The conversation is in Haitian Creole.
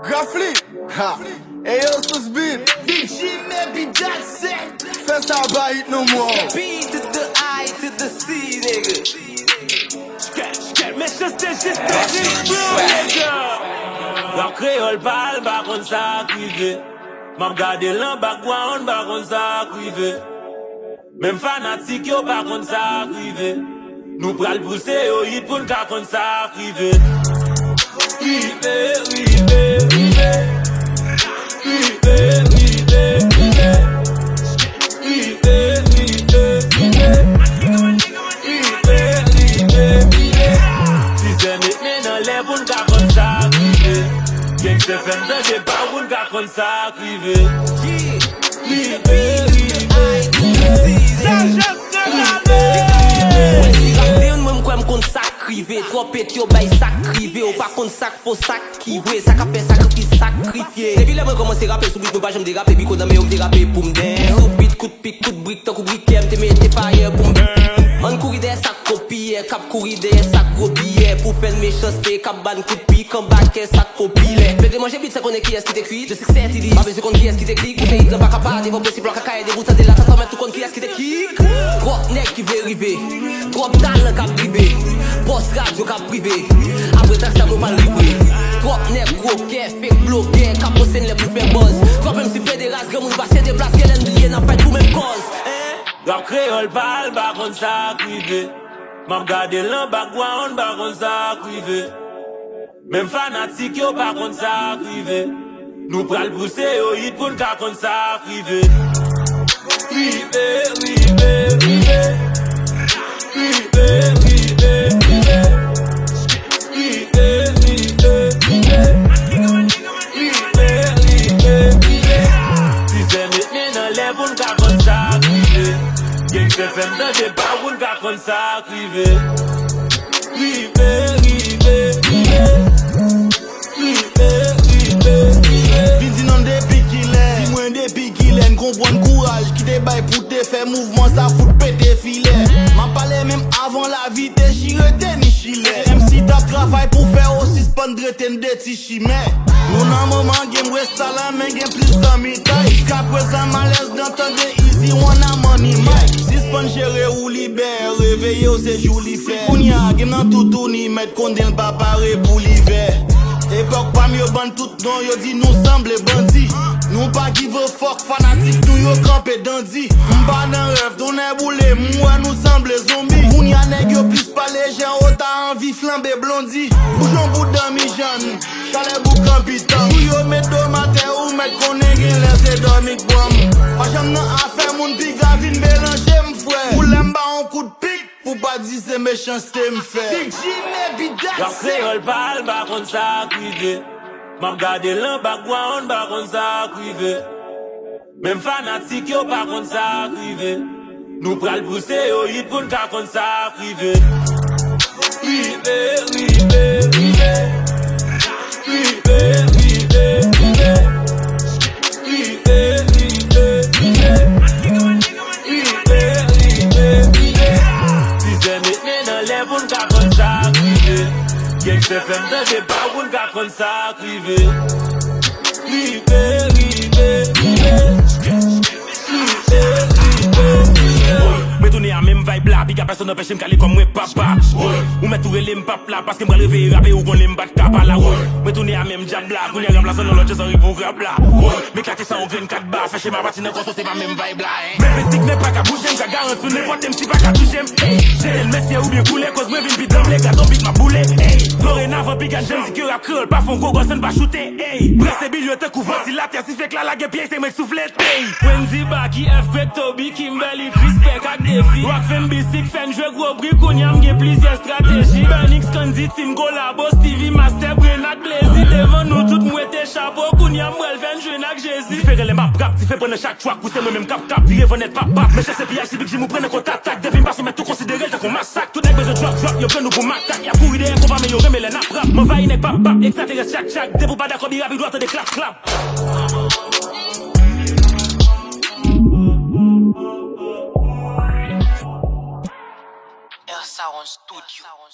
Grafli, ha, e yo sus beat. DJ maybe that's it. Fais ça ba hit no more. B to the I to the C, nigga. Mais je sais juste nigga. La créole parle, par contre ça crive. M'a regardé l'en background, par contre ça crive. Même fanatique yo, par contre ça crive. Nous pral pousser au hit pour n'ka contre ça crive. Se fèm de débat pou n'ka kon sa krive. Mwen mwen kon sak krive. Trop et yo bay sak krive. Ou pa kon sak fo sak kivwe. Sak apè sakrifis sakrifye. Depi lè mwen komanse rappe sou bit mwen pa jom derape. Biko nan mè yon derape pou mden. Sou bit kout pik kout brik takou brike. Mte mette fire pou mden. An kouri de sak kopiye. Kap kouri de sak grobiye. Pou fèl méchanste kap ban kout pik. An bakè sak kopile. Pèdre manje bit sa konen ki es ki te kri. Je sais que c'est il dit. Pas besoin kon ki es ki te klik. Ou se hit pas capable. Vos possible en kakaye. Des bouts de la tata. Mais tout kon ki es ki te kik. Gros nek ki vle rive. Trop talent kap privé. Boss radio kap privé. Après tax ça mal livré. Trop nek gros kè. Fake bloqué. Kap posen le pou fè buzz. Trop même si fè des races. Grand moun passe des places. Kèlen briller nan fè tout même cause. La créole parle, par contre ça crive. M'a regardé l'en background, par contre ça crive. Même fanatique yo, par contre ça crive. Nous pral pousser au hit pour n'ka contre ça crive. Se fèm de débat pou n'ka kon sa krive. Vin di nan depi ki lè. Si mwen depi ki lè. N'kompon courage ki te bay pou te fè mouvement sa fout pète filè. M'en pale mèm avant la vie te chirete ni chile. MC tap travay pou fè aussi spandre ten de ti chimè. Nou nan moment gen wè la men gen plus zami tay. Kapre sa malaise d'entendre easy wana money mic. Pan chere ou libère, réveillé ou c'est jour li fait. On y a game nan toutou ni met kondel pa pare pou l'hiver. Époque pa mieux ban tout non yo di nous semble bandit. Nous pas give a fuck fanatique nous yo campé dandy. M'pa nan rêve donner boule moi nous semble zombie. On y a nèg yo plus pas les gens autant envie flamber blondie. Boujon bout d'ami jeune, chalet bou capitan. Nous yo met do matin ou met konnen gen laisse dormir bom. Pas jam nan affaire moun pi gavine mélanger. Ou l'aime ba un coup de pique. Pour pas dire c'est méchanceté m'fait. La créole parle, par contre ça crive. M'a regardé l'en background, par contre ça crive. Même fanatique yo, par contre ça crive. Nous pral pousser au hit pour n'ka contre ça crive. Se fèm de débat pou n'ka kon sa krive. Mwen tourne a même vibe la, big a personne n'empêche m'kaler comme mwen papa. Ou mwen tourne les m'pap la, parce que m'bral réveiller rapper ou kon les m'bat kapa la. Mwen tourne a même jab la, koun y a remplaçant dans l'autre sans ripou grab la. M'éclater ça en graine 4 bas, fèche ma patine encore c'est pas même vibe la. Mais festique n'est pas qu'à bouger, m'ka garanti n'importe m'si pas qu'à toucher. J'ai le messie ou bien couler, cause mwen vin pis les gars ton bit ma boule. Dorénavant pis gade j'aime si que rap créole, pas fond gogo sen pas shooter. Presse billet te couvre, si la terre si fait que la gueule pied c'est mec soufflet. Wendy Baki, F. Toby, Kimberly, Crispek ak défi. Rock fem bisik, fen jwe gros bri, kounyam gen plusieurs stratégies. Benix, Kanzi, Team Collabo, Stevie, Master, Brenat, Blazy. Devant nous tout mouette chapeau, kounyam brel ven jwe nak Jésus. Si fait les map rap, si fait prendre chaque track, pousse moi même cap, viré venette pap. Mais je sais PH, si big j'mou prenne contact, depuis m'passe mais tout considéré, t'as qu'on massacre. Tout n'est besoin de drop, yo prenne nous pour m'attaque. Y'a pour idée, qu'on va améliorer, mais les nap rap. M'en va y pap, extraterrestre chaque, dès pour pas d'accord, rapide, droite des clap. Sound Studio.